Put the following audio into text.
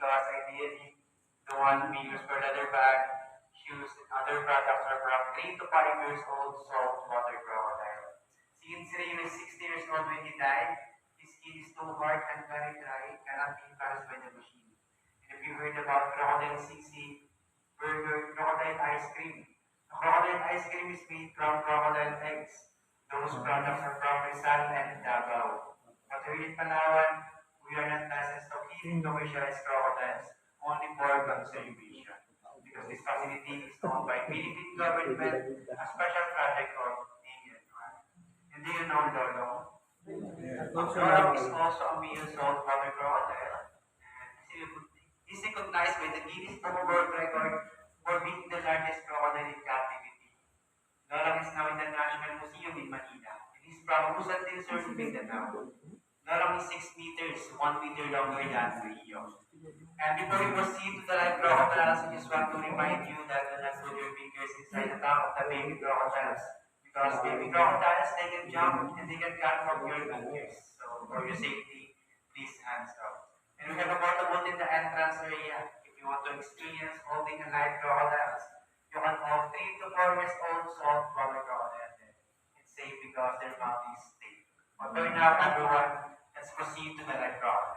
because ideally the one being used for leather bag, shoes, and other products are from 3 to 5 years old saltwater crocodile. Since Ray was 60 years old when he died, his skin is too hard and very dry, cannot be cast by the machine. And if you heard about crocodile sisig, burger, crocodile ice cream, the crocodile ice cream is made from crocodile eggs. Those products are from Rizal and Davao. But here in Palawan, we are not licensed to feed commercialized crocodiles, only for conservation. Because this facility is owned by Philippine government, a special project called ANR. And do you know Lolo? Lolo is also a male saltwater crocodile, and is recognized by the Guinness Book of World Record for being the largest crocodile in captivity. Lolo is now in the National Museum in Manila. It is from Busan till Sur in Mindanao. Lolo is 6 meters, 1 meter longer than Rio. And before we proceed to the live crocodiles, I just want to remind you that do not put your fingers inside the tongue of the baby crocodiles. Because baby crocodiles, they can jump and they can cut off your fingers. So for your safety, please hands off. And we have a portable in the entrance area. If you want to experience holding a live crocodiles, you can hold 3 to 4 years old saltwater crocodile there. It's safe because their mouth is safe. But for now, everyone, let's proceed to the live crocodile.